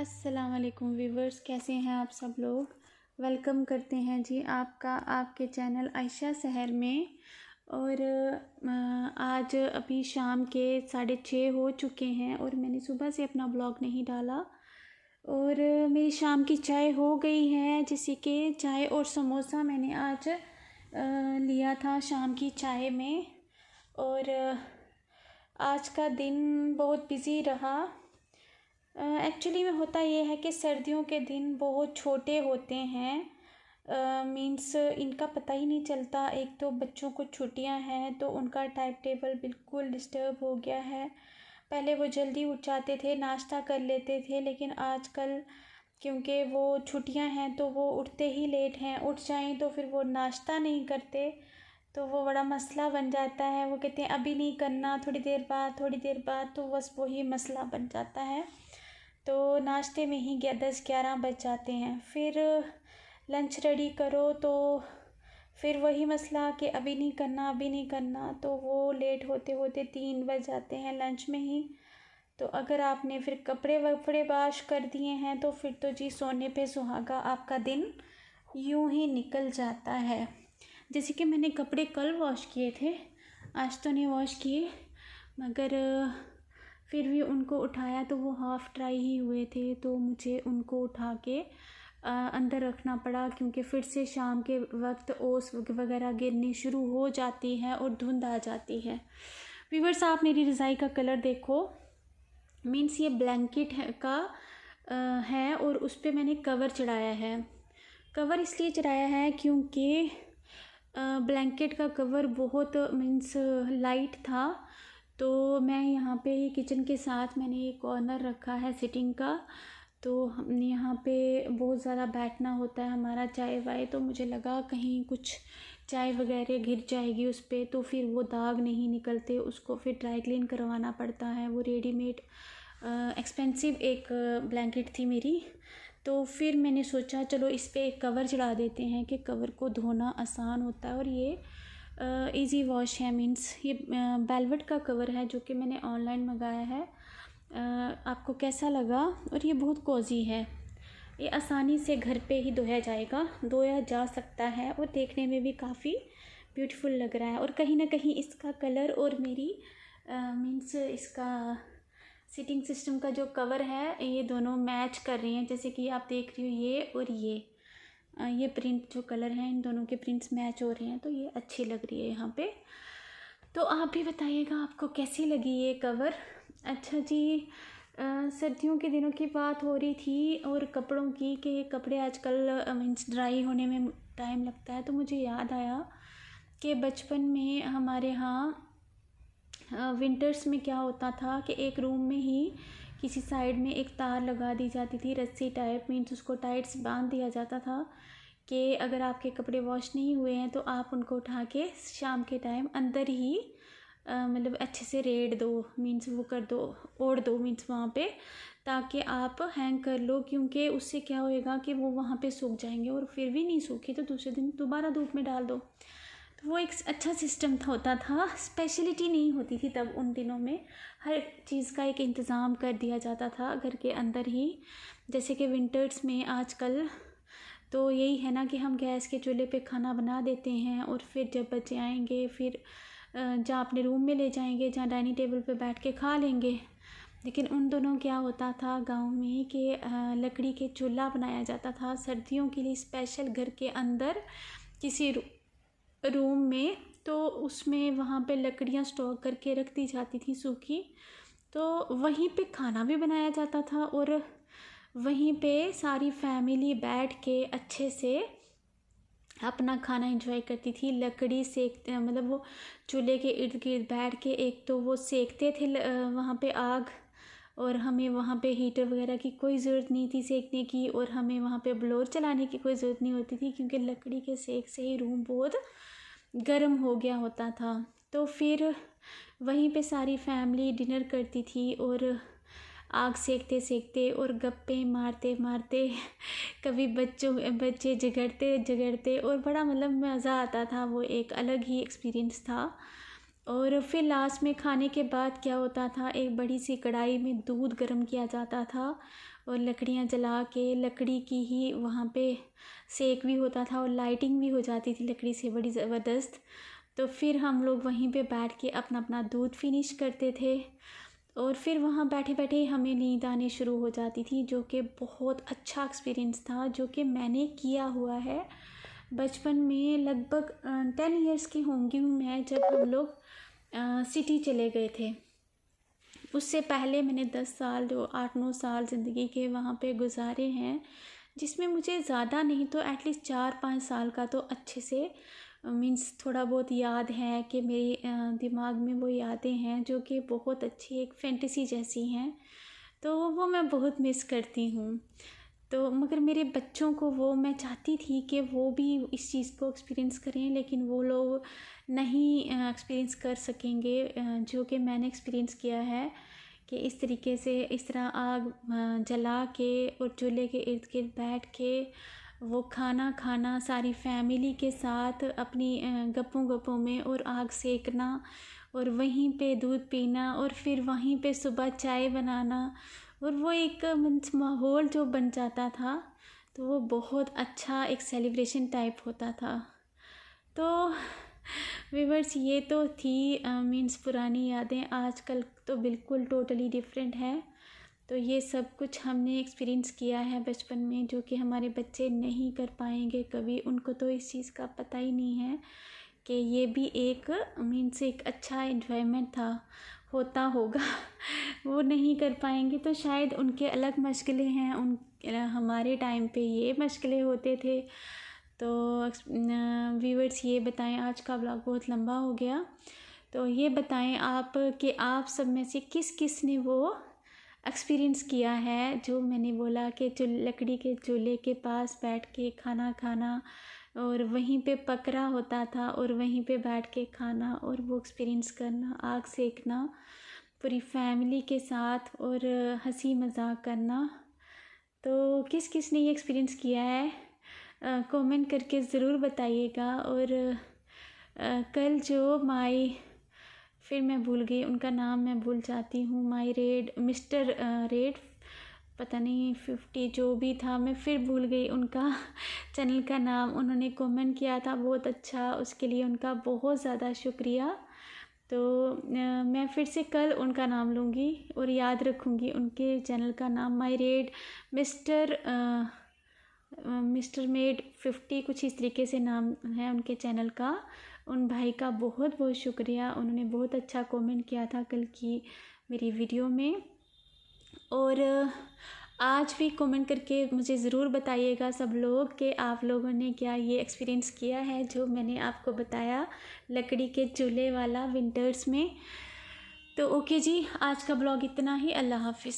अस्सलाम वालेकुम व्यूवर्स, कैसे हैं आप सब लोग। वेलकम करते हैं जी आपका आपके चैनल आयशा सहर में। और आज अभी शाम के 6:30 हो चुके हैं और मैंने सुबह से अपना ब्लॉग नहीं डाला। और मेरी शाम की चाय हो गई है, जिससे कि चाय और समोसा मैंने आज लिया था शाम की चाय में। और आज का दिन बहुत बिज़ी रहा। एक्चुअली में होता ये है कि सर्दियों के दिन बहुत छोटे होते हैं। मीन्स इनका पता ही नहीं चलता। एक तो बच्चों को छुट्टियां हैं तो उनका टाइम टेबल बिल्कुल डिस्टर्ब हो गया है। पहले वो जल्दी उठ जाते थे, नाश्ता कर लेते थे, लेकिन आजकल क्योंकि वो छुट्टियां हैं तो वो उठते ही लेट हैं। उठ जाएं तो फिर वो नाश्ता नहीं करते, तो वो बड़ा मसला बन जाता है। वो कहते हैं अभी नहीं करना, थोड़ी देर बाद, तो बस वही मसला बन जाता है। तो नाश्ते में ही 10-11 बज जाते हैं। फिर लंच रेडी करो तो फिर वही मसला कि अभी नहीं करना, तो वो लेट होते होते 3 बज जाते हैं लंच में ही। तो अगर आपने फिर कपड़े वपड़े वॉश कर दिए हैं तो फिर तो जी सोने पे सुहागा, आपका दिन यूं ही निकल जाता है। जैसे कि मैंने कपड़े कल वॉश किए थे, आज तो नहीं वॉश किए, मगर फिर भी उनको उठाया तो वो हाफ़ ड्राई ही हुए थे, तो मुझे उनको उठा के अंदर रखना पड़ा, क्योंकि फिर से शाम के वक्त ओस वगैरह गिरनी शुरू हो जाती है और धुंध आ जाती है। व्यूअर्स, आप मेरी रज़ाई का कलर देखो। मीन्स ये ब्लैंकेट है और उस पर मैंने कवर चढ़ाया है। कवर इसलिए चढ़ाया है क्योंकि ब्लैंकेट का कवर बहुत मीन्स लाइट था। तो मैं यहाँ पे किचन के साथ मैंने एक कॉर्नर रखा है सिटिंग का, तो हम यहाँ पे बहुत ज़्यादा बैठना होता है हमारा चाय वाय। तो मुझे लगा कहीं कुछ चाय वगैरह गिर जाएगी उस पर, तो फिर वो दाग नहीं निकलते, उसको फिर ड्राई क्लीन करवाना पड़ता है। वो रेडीमेड एक्सपेंसिव एक ब्लैंकेट थी मेरी, तो फिर मैंने सोचा चलो इस पर एक कवर चढ़ा देते हैं कि कवर को धोना आसान होता है। और ये इजी वॉश है, मीन्स ये वेलवेट का कवर है जो कि मैंने ऑनलाइन मंगाया है। आपको कैसा लगा। और ये बहुत कोजी है, ये आसानी से घर पे ही धोया जा सकता है और देखने में भी काफ़ी ब्यूटीफुल लग रहा है। और कहीं ना कहीं इसका कलर और मेरी मीन्स इसका सीटिंग सिस्टम का जो कवर है, ये दोनों मैच कर रही हैं। जैसे कि आप देख रही हो ये और ये प्रिंट जो कलर है, इन दोनों के प्रिंट्स मैच हो रहे हैं, तो ये अच्छी लग रही है यहाँ पे। तो आप भी बताइएगा आपको कैसी लगी ये कवर। अच्छा जी, सर्दियों के दिनों की बात हो रही थी और कपड़ों की, कि कपड़े आजकल मीन्स ड्राई होने में टाइम लगता है। तो मुझे याद आया कि बचपन में हमारे यहाँ विंटर्स में क्या होता था कि एक रूम में ही किसी साइड में एक तार लगा दी जाती थी, रस्सी टाइप, मीन्स उसको टाइट से बांध दिया जाता था कि अगर आपके कपड़े वॉश नहीं हुए हैं तो आप उनको उठा के शाम के टाइम अंदर ही मतलब अच्छे से रेड़ दो, मीन्स वो कर दो, ओढ़ दो मीन्स वहाँ पे, ताकि आप हैंग कर लो। क्योंकि उससे क्या होएगा कि वो वहाँ पे सूख जाएंगे, और फिर भी नहीं सूखे तो दूसरे दिन दोबारा धूप में डाल दो। तो वो एक अच्छा सिस्टम होता था। स्पेशलिटी नहीं होती थी तब उन दिनों में, हर चीज़ का एक इंतज़ाम कर दिया जाता था घर के अंदर ही। जैसे कि विंटर्स में आजकल तो यही है ना कि हम गैस के चूल्हे पे खाना बना देते हैं और फिर जब बच्चे आएंगे फिर जहाँ अपने रूम में ले जाएंगे, जहाँ डाइनिंग टेबल पे बैठ के खा लेंगे। लेकिन उन दोनों क्या होता था गांव में कि लकड़ी के चूल्हा बनाया जाता था सर्दियों के लिए स्पेशल, घर के अंदर किसी रूम में। तो उसमें वहाँ पे लकड़ियाँ स्टॉक करके रख दी जाती थी सूखी, तो वहीं पे खाना भी बनाया जाता था और वहीं पे सारी फैमिली बैठ के अच्छे से अपना खाना एंजॉय करती थी। लकड़ी सेकते, मतलब वो चूल्हे के इर्द गिर्द बैठ के, एक तो वो सेकते थे वहाँ पे आग, और हमें वहाँ पे हीटर वगैरह की कोई ज़रूरत नहीं थी सेकने की, और हमें वहाँ पे ब्लोर चलाने की कोई ज़रूरत नहीं होती थी, क्योंकि लकड़ी के सेक से ही रूम बहुत गर्म हो गया होता था। तो फिर वहीं पे सारी फैमिली डिनर करती थी और आग सेकते सेकते और गप्पे मारते मारते कभी बच्चे झगड़ते और बड़ा मतलब मज़ा आता था। वो एक अलग ही एक्सपीरियंस था। और फिर लास्ट में खाने के बाद क्या होता था, एक बड़ी सी कढ़ाई में दूध गर्म किया जाता था और लकड़ियाँ जला के लकड़ी की ही वहाँ पे सेक भी होता था और लाइटिंग भी हो जाती थी लकड़ी से बड़ी ज़बरदस्त। तो फिर हम लोग वहीं पे बैठ के अपना अपना दूध फिनिश करते थे और फिर वहाँ बैठे बैठे हमें नींद आनी शुरू हो जाती थी, जो कि बहुत अच्छा एक्सपीरियंस था, जो कि मैंने किया हुआ है बचपन में। लगभग 10 इयर्स की होंगी हूँ मैं जब हम लोग सिटी चले गए थे। उससे पहले मैंने 10 साल जो 8-9 साल ज़िंदगी के वहाँ पे गुजारे हैं, जिसमें मुझे ज़्यादा नहीं तो एटलीस्ट 4-5 साल का तो अच्छे से मीन्स थोड़ा बहुत याद है कि मेरे दिमाग में वो यादें हैं जो कि बहुत अच्छी एक फैंटेसी जैसी हैं। तो वो मैं बहुत मिस करती हूँ। तो मगर मेरे बच्चों को वो मैं चाहती थी कि वो भी इस चीज़ को एक्सपीरियंस करें, लेकिन वो लोग नहीं एक्सपीरियंस कर सकेंगे जो कि मैंने एक्सपीरियंस किया है कि इस तरीके से इस तरह आग जला के और चूल्हे के इर्द गिर्द बैठ के वो खाना खाना सारी फैमिली के साथ अपनी गप्पों गप्पों में और आग सेकना और वहीं पे दूध पीना और फिर वहीं पे सुबह चाय बनाना और वो एक मीन्स माहौल जो बन जाता था, तो वो बहुत अच्छा एक सेलिब्रेशन टाइप होता था। तो व्यूअर्स ये तो थी मीन्स पुरानी यादें। आजकल तो बिल्कुल टोटली डिफरेंट है। तो ये सब कुछ हमने एक्सपीरियंस किया है बचपन में, जो कि हमारे बच्चे नहीं कर पाएंगे कभी। उनको तो इस चीज़ का पता ही नहीं है कि ये भी एक मीन्स एक अच्छा एन्जॉयमेंट था, होता होगा। वो नहीं कर पाएंगे तो शायद उनके अलग मशगले हैं, उन हमारे टाइम पे ये मशगले होते थे। तो व्यूअर्स ये बताएं, आज का ब्लॉग बहुत लंबा हो गया, तो ये बताएं आप कि आप सब में से किस किस ने वो एक्सपीरियंस किया है जो मैंने बोला कि लकड़ी के चूल्हे के पास बैठ के खाना खाना और वहीं पे पक रहा होता था और वहीं पे बैठ के खाना और वो एक्सपीरियंस करना, आग सेकना पूरी फैमिली के साथ और हंसी मजाक करना। तो किस किस ने ये एक्सपीरियंस किया है कमेंट करके ज़रूर बताइएगा। और कल जो फिर मैं भूल गई उनका नाम, मैं भूल जाती हूँ, मिस्टर रेड पता नहीं 50 जो भी था, मैं फिर भूल गई उनका चैनल का नाम। उन्होंने कमेंट किया था बहुत अच्छा, उसके लिए उनका बहुत ज़्यादा शुक्रिया। तो मैं फिर से कल उनका नाम लूँगी और याद रखूँगी उनके चैनल का नाम। मिस्टर मेड 50 कुछ इस तरीके से नाम है उनके चैनल का। उन भाई का बहुत बहुत शुक्रिया, उन्होंने बहुत अच्छा कमेंट किया था कल की मेरी वीडियो में। और आज भी कमेंट करके मुझे ज़रूर बताइएगा सब लोग कि आप लोगों ने क्या ये एक्सपीरियंस किया है जो मैंने आपको बताया लकड़ी के चूल्हे वाला विंटर्स में। तो ओके जी, आज का ब्लॉग इतना ही। अल्लाह हाफिज़।